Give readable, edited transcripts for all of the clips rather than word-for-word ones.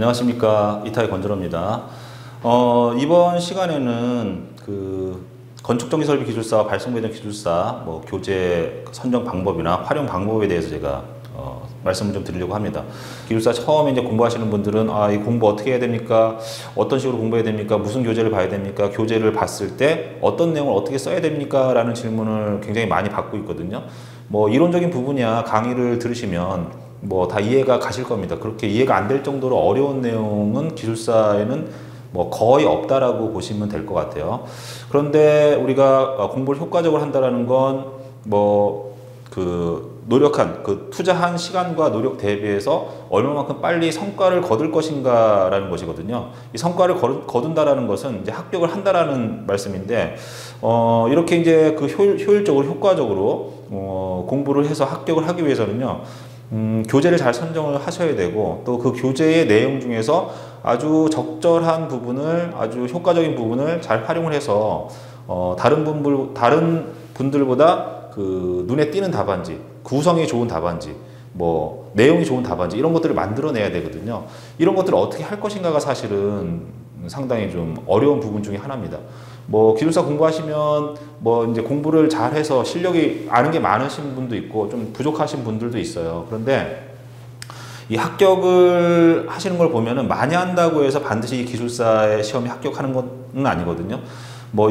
안녕하십니까, 이타의 건설호입니다. 이번 시간에는 건축정기설비기술사와 발송배정기술사 교재 선정 방법이나 활용 방법에 대해서 제가 말씀을 좀 드리려고 합니다. 기술사 처음에 이제 공부하시는 분들은 이 공부 어떻게 해야 됩니까? 어떤 식으로 공부해야 됩니까? 무슨 교재를 봐야 됩니까? 교재를 봤을 때 어떤 내용을 어떻게 써야 됩니까? 라는 질문을 굉장히 많이 받고 있거든요. 이론적인 부분이야 강의를 들으시면 다 이해가 가실 겁니다. 그렇게 이해가 안 될 정도로 어려운 내용은 기술사에는 거의 없다라고 보시면 될 것 같아요. 그런데 우리가 공부를 효과적으로 한다라는 건 노력한 투자한 시간과 노력 대비해서 얼마만큼 빨리 성과를 거둘 것인가라는 것이거든요. 이 성과를 거둔다라는 것은 이제 합격을 한다라는 말씀인데, 이렇게 이제 효율적으로 효과적으로 공부를 해서 합격을 하기 위해서는요. 교재를 잘 선정을 하셔야 되고, 또 그 교재의 내용 중에서 아주 적절한 부분을, 아주 효과적인 부분을 잘 활용을 해서 다른 분들보다 눈에 띄는 답안지, 구성이 좋은 답안지, 내용이 좋은 답안지, 이런 것들을 만들어내야 되거든요. 이런 것들을 어떻게 할 것인가가 사실은 상당히 좀 어려운 부분 중에 하나입니다. 기술사 공부하시면 이제 공부를 잘해서 실력이 아는 게 많으신 분도 있고 좀 부족하신 분들도 있어요. 그런데 이 합격을 하시는 걸 보면은 많이 한다고 해서 반드시 기술사의 시험에 합격하는 건 아니거든요.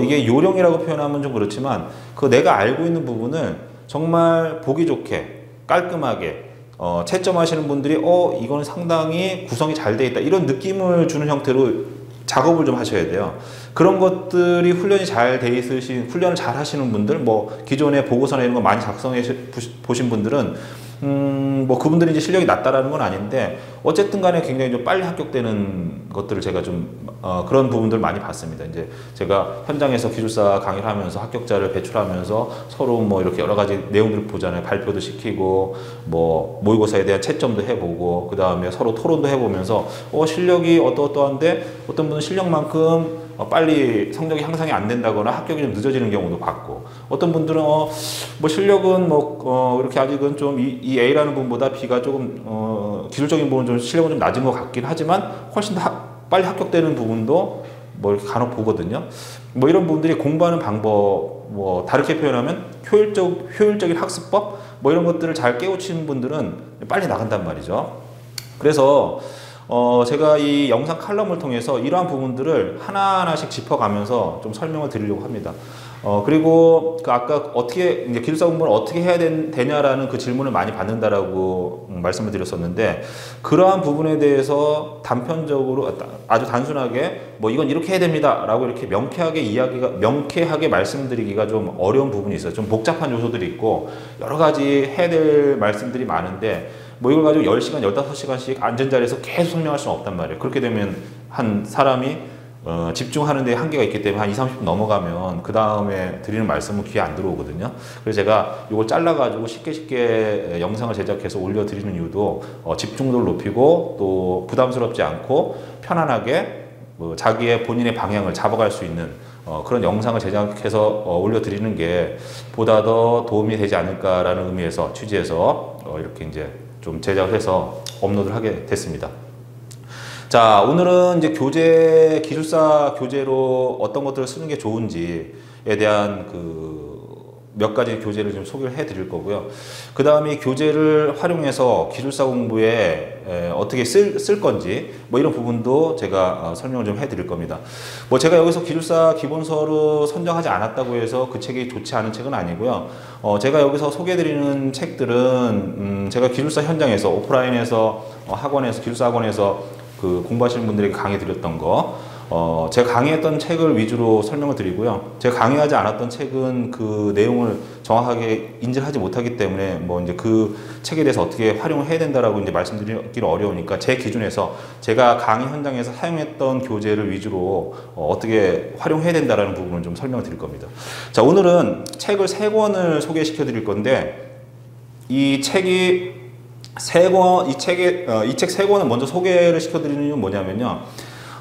이게 요령이라고 표현하면 좀 그렇지만 내가 알고 있는 부분을 정말 보기 좋게 깔끔하게 채점하시는 분들이 이건 상당히 구성이 잘 돼 있다, 이런 느낌을 주는 형태로 작업을 좀 하셔야 돼요. 그런 것들이 훈련이 잘 돼 있으신, 훈련을 잘 하시는 분들, 기존에 보고서나 이런 거 많이 작성해 보신 분들은 그분들이 이제 실력이 낮다라는 건 아닌데, 어쨌든 간에 굉장히 좀 빨리 합격되는 것들을 제가 좀 그런 부분들 많이 봤습니다. 이제 제가 현장에서 기술사 강의를 하면서 합격자를 배출하면서 서로 이렇게 여러 가지 내용들을 보잖아요. 발표도 시키고 모의고사에 대한 채점도 해보고, 그 다음에 서로 토론도 해보면서 실력이 어떠한데 어떤 분은 실력만큼 빨리 성적이 향상이 안 된다거나 합격이 좀 늦어지는 경우도 봤고, 어떤 분들은 실력은 이렇게 아직은 좀 이 A라는 부분보다 B가 조금 기술적인 부분은 좀 실력은 좀 낮은 것 같긴 하지만 훨씬 더 빨리 합격되는 부분도 이렇게 간혹 보거든요. 이런 부분들이 공부하는 방법, 다르게 표현하면 효율적인 학습법, 이런 것들을 잘 깨우치는 분들은 빨리 나간단 말이죠. 그래서 제가 이 영상 칼럼을 통해서 이러한 부분들을 하나하나씩 짚어가면서 좀 설명을 드리려고 합니다. 그리고 아까 어떻게 이제 기술사 공부를 어떻게 해야 되냐라는 그 질문을 많이 받는다라고 말씀을 드렸었는데, 그러한 부분에 대해서 단편적으로 아주 단순하게 이건 이렇게 해야 됩니다라고 이렇게 명쾌하게 말씀드리기가 좀 어려운 부분이 있어요. 좀 복잡한 요소들이 있고 여러 가지 해야 될 말씀들이 많은데 이걸 가지고 10시간, 15시간씩 앉은 자리에서 계속 설명할 수는 없단 말이에요. 그렇게 되면 한 사람이 집중하는 데 한계가 있기 때문에 한 20, 30분 넘어가면 그 다음에 드리는 말씀은 귀에 안 들어오거든요. 그래서 제가 이걸 잘라가지고 쉽게 영상을 제작해서 올려드리는 이유도 집중도를 높이고 또 부담스럽지 않고 편안하게 자기의 본인의 방향을 잡아갈 수 있는 그런 영상을 제작해서 올려드리는 게 보다 더 도움이 되지 않을까라는 의미에서 취지해서 이렇게 이제 좀 제작을 해서 업로드를 하게 됐습니다. 자, 오늘은 이제 기술사 교재로 어떤 것들을 쓰는 게 좋은지에 대한 몇 가지 교재를 좀 소개를 해 드릴 거고요. 그 다음에 교재를 활용해서 기술사 공부에 어떻게 쓸 건지 이런 부분도 제가 설명을 좀 해 드릴 겁니다. 제가 여기서 기술사 기본서로 선정하지 않았다고 해서 그 책이 좋지 않은 책은 아니고요. 제가 여기서 소개해 드리는 책들은 제가 기술사 현장에서 오프라인에서 학원에서 기술사 학원에서 공부하시는 분들에게 강의 드렸던 거, 제가 강의했던 책을 위주로 설명을 드리고요. 제가 강의하지 않았던 책은 그 내용을 정확하게 인지를 하지 못하기 때문에 이제 그 책에 대해서 어떻게 활용을 해야 된다라고 이제 말씀드리기 어려우니까 제 기준에서 제가 강의 현장에서 사용했던 교재를 위주로 어떻게 활용해야 된다라는 부분을 좀 설명을 드릴 겁니다. 자, 오늘은 책을 3권을 소개시켜 드릴 건데, 이 책 3권을 먼저 소개를 시켜드리는 이유는 뭐냐면요.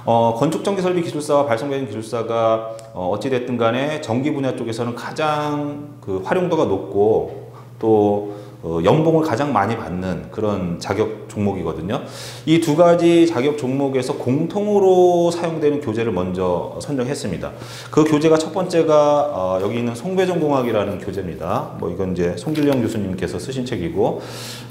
건축정기설비기술사와 발송배정기술사가 어찌됐든 간에 전기 분야 쪽에서는 가장 활용도가 높고 또 연봉을 가장 많이 받는 그런 자격 종목이거든요. 이 두 가지 자격 종목에서 공통으로 사용되는 교재를 먼저 선정했습니다. 그 교재가 첫 번째가 여기 있는 송배전공학이라는 교재입니다. 뭐 이건 이제 송길영 교수님께서 쓰신 책이고,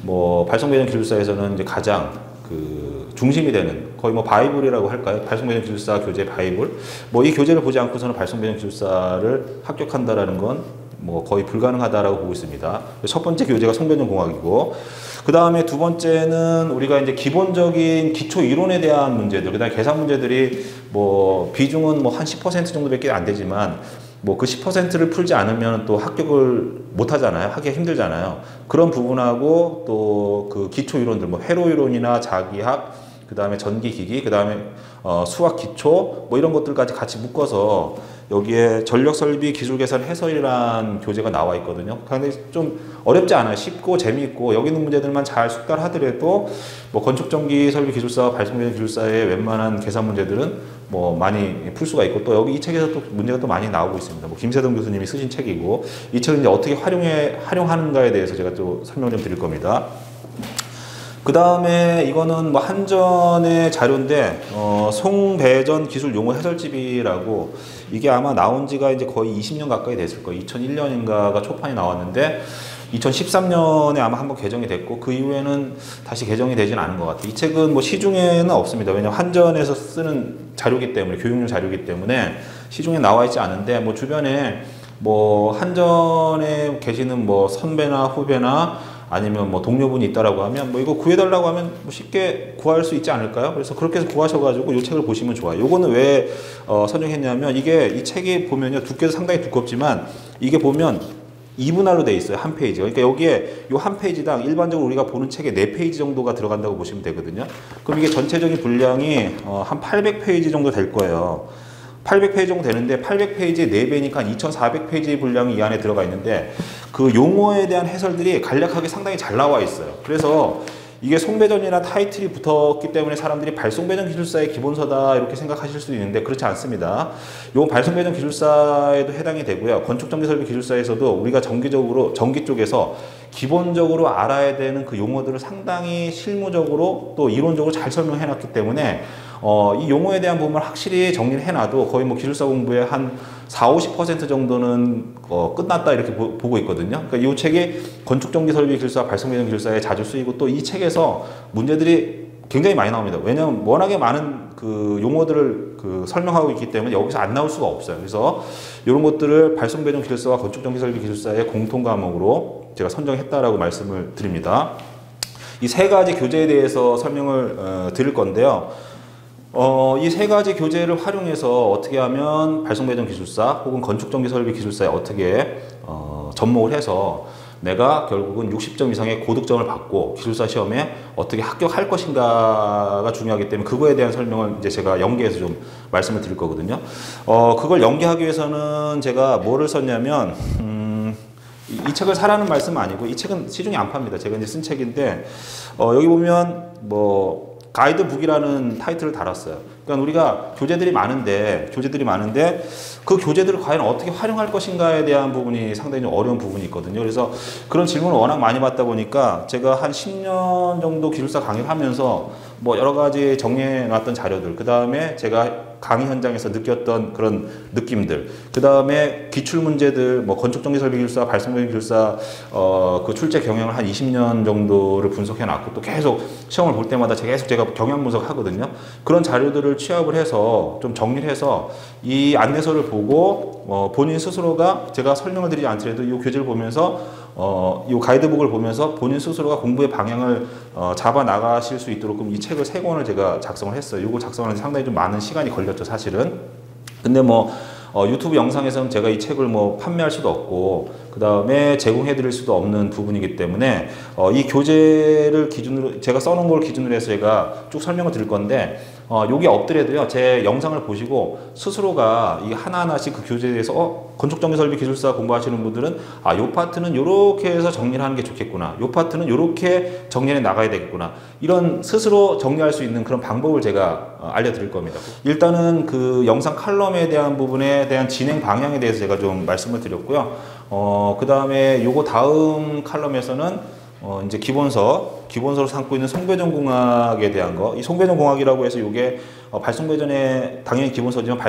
뭐 발송배전 기술사에서는 이제 가장 그 중심이 되는 거의 뭐 바이블이라고 할까요? 발송배전 기술사 교재 바이블. 뭐 이 교재를 보지 않고서는 발송배전 기술사를 합격한다라는 건 뭐 거의 불가능하다라고 보고 있습니다. 첫 번째 교재가 송배전공학이고, 그 다음에 두 번째는 우리가 이제 기본적인 기초 이론에 대한 문제들, 그 다음에 계산 문제들이 뭐 비중은 뭐 한 10% 정도밖에 안 되지만 뭐 그 10%를 풀지 않으면 또 합격을 못 하잖아요. 하기가 힘들잖아요. 그런 부분하고 또 그 기초 이론들, 뭐 회로 이론이나 자기학, 그 다음에 전기기기, 그 다음에 수학 기초, 뭐 이런 것들까지 같이 묶어서 여기에 전력설비 기술계산 해설이라는 교재가 나와 있거든요. 근데 좀 어렵지 않아요. 쉽고 재미있고 여기 있는 문제들만 잘 숙달하더라도 뭐 건축전기설비기술사, 발송배전기술사의 웬만한 계산 문제들은 뭐 많이 풀 수가 있고, 또 여기 이 책에서 또 문제가 또 많이 나오고 있습니다. 뭐 김세동 교수님이 쓰신 책이고, 이 책을 이제 어떻게 활용하는가에 대해서 제가 또 설명 좀 드릴 겁니다. 그 다음에 이거는 뭐 한전의 자료인데, 송배전 기술 용어 해설집이라고, 이게 아마 나온 지가 이제 거의 20년 가까이 됐을 거예요. 2001년인가가 초판이 나왔는데, 2013년에 아마 한번 개정이 됐고, 그 이후에는 다시 개정이 되진 않은 것 같아요. 이 책은 뭐 시중에는 없습니다. 왜냐면 한전에서 쓰는 자료기 때문에, 교육용 자료기 때문에 시중에 나와 있지 않은데, 뭐 주변에 뭐 한전에 계시는 뭐 선배나 후배나 아니면 뭐 동료분이 있다라고 하면 뭐 이거 구해달라고 하면 뭐 쉽게 구할 수 있지 않을까요? 그래서 그렇게 해서 구하셔가지고 이 책을 보시면 좋아요. 요거는 왜 선정했냐면, 이게 이 책이 보면요, 두께도 상당히 두껍지만 이게 보면 2분할로 돼 있어요. 한 페이지. 그러니까 여기에 요 한 페이지당 일반적으로 우리가 보는 책에 4페이지 정도가 들어간다고 보시면 되거든요. 그럼 이게 전체적인 분량이 한 800페이지 정도 될 거예요. 800페이지 정도 되는데 800페이지의 4배니까 2400페이지 분량이 이 안에 들어가 있는데, 그 용어에 대한 해설들이 간략하게 상당히 잘 나와 있어요. 그래서 이게 송배전이나 타이틀이 붙었기 때문에 사람들이 발송배전 기술사의 기본서다 이렇게 생각하실 수도 있는데, 그렇지 않습니다. 요 발송배전 기술사에도 해당이 되고요. 건축전기설비 기술사에서도 우리가 정기적으로 전기 쪽에서 기본적으로 알아야 되는 그 용어들을 상당히 실무적으로 또 이론적으로 잘 설명해 놨기 때문에 이 용어에 대한 부분을 확실히 정리를 해놔도 거의 뭐 기술사 공부의 한 40~50% 정도는 끝났다 이렇게 보고 있거든요. 그러니까 이 책이 건축전기설비기술사, 발송배전기술사에 자주 쓰이고, 또 이 책에서 문제들이 굉장히 많이 나옵니다. 왜냐하면 워낙에 많은 그 용어들을 그 설명하고 있기 때문에 여기서 안 나올 수가 없어요. 그래서 이런 것들을 발송배전기술사와 건축전기설비기술사의 공통 과목으로 제가 선정했다라고 말씀을 드립니다. 이 세 가지 교재에 대해서 설명을 드릴 건데요. 이 세 가지 교재를 활용해서 어떻게 하면 발송배전 기술사 혹은 건축전기설비 기술사에 어떻게 접목을 해서 내가 결국은 60점 이상의 고득점을 받고 기술사 시험에 어떻게 합격할 것인가가 중요하기 때문에 그거에 대한 설명을 이제 제가 연계해서 좀 말씀을 드릴 거거든요. 그걸 연계하기 위해서는 제가 뭐를 썼냐면, 이 책을 사라는 말씀은 아니고, 이 책은 시중에 안 팝니다. 제가 이제 쓴 책인데, 여기 보면 뭐 가이드북이라는 타이틀을 달았어요. 그러니까 우리가 교재들이 많은데 그 교재들을 과연 어떻게 활용할 것인가에 대한 부분이 상당히 좀 어려운 부분이 있거든요. 그래서 그런 질문을 워낙 많이 받다 보니까 제가 한 10년 정도 기술사 강의를 하면서 뭐 여러 가지 정리해 놨던 자료들, 그 다음에 제가 강의 현장에서 느꼈던 그런 느낌들, 그 다음에 기출 문제들, 뭐 건축전기설비기술사, 발송배전기술사 그 출제 경향을 한 20년 정도를 분석해 놨고, 또 계속 시험을 볼 때마다 제가 경향 분석하거든요. 그런 자료들을 취합을 해서 좀 정리를 해서 이 안내서를 보고 본인 스스로가, 제가 설명을 드리지 않더라도 이 교재를 보면서 이 가이드북을 보면서 본인 스스로가 공부의 방향을 잡아 나가실 수 있도록 이 책을 3권을 제가 작성을 했어요. 이거 작성하는데 상당히 좀 많은 시간이 걸렸죠, 사실은. 근데 뭐 유튜브 영상에서는 제가 이 책을 뭐 판매할 수도 없고, 그 다음에 제공해 드릴 수도 없는 부분이기 때문에 이 교재를 기준으로 제가 써놓은 걸 기준으로 해서 제가 쭉 설명을 드릴 건데, 요게 없더라도요, 제 영상을 보시고 스스로가 이 하나하나씩 그 교재에 대해서 건축전기설비 기술사 공부하시는 분들은 요 파트는 요렇게 해서 정리를 하는 게 좋겠구나, 요 파트는 요렇게 정리해 나가야 되겠구나, 이런 스스로 정리할 수 있는 그런 방법을 제가 알려드릴 겁니다. 일단은 그 영상 칼럼에 대한 부분에 대한 진행 방향에 대해서 제가 좀 말씀을 드렸고요. 그 다음에 요거 다음 칼럼에서는 이제 기본서로 삼고 있는 송배전공학에 대한 거. 이 송배전공학이라고 해서 이게 발송배전에 당연히 기본서지만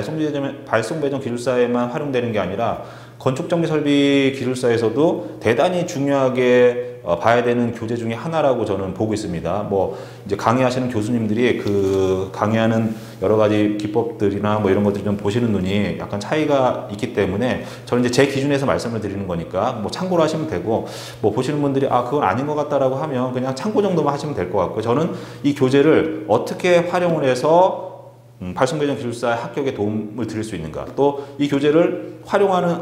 발송배전 기술사에만 활용되는 게 아니라 건축정비설비 기술사에서도 대단히 중요하게 봐야 되는 교재 중에 하나라고 저는 보고 있습니다. 뭐 이제 강의하시는 교수님들이 그 강의하는 여러 가지 기법들이나 뭐 이런 것들 좀 보시는 눈이 약간 차이가 있기 때문에 저는 이제 제 기준에서 말씀을 드리는 거니까 뭐 참고로 하시면 되고, 뭐 보시는 분들이 아 그건 아닌 것 같다라고 하면 그냥 참고 정도만 하시면 될 것 같고, 저는 이 교재를 어떻게 활용을 해서 발송배전 기술사 합격에 도움을 드릴 수 있는가, 또 이 교재를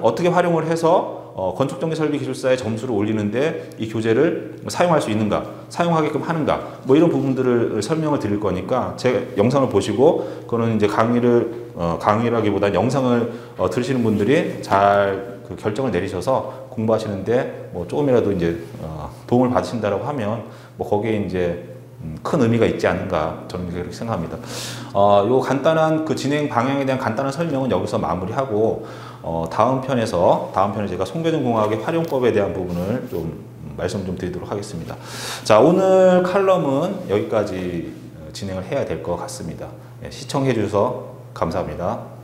어떻게 활용을 해서 건축정비설비 기술사의 점수를 올리는데 이 교재를 사용할 수 있는가, 사용하게끔 하는가, 뭐 이런 부분들을 설명을 드릴 거니까 제 영상을 보시고, 그거는 이제 강의라기보다 영상을 들으시는 분들이 잘 그 결정을 내리셔서 공부하시는데 뭐 조금이라도 이제 도움을 받으신다라고 하면 뭐 거기에 이제 큰 의미가 있지 않은가, 저는 그렇게 생각합니다. 요 간단한 그 진행 방향에 대한 간단한 설명은 여기서 마무리하고, 다음 편에 제가 송배전공학의 활용법에 대한 부분을 좀 말씀 좀 드리도록 하겠습니다. 자, 오늘 칼럼은 여기까지 진행을 해야 될 것 같습니다. 시청해 주셔서 감사합니다.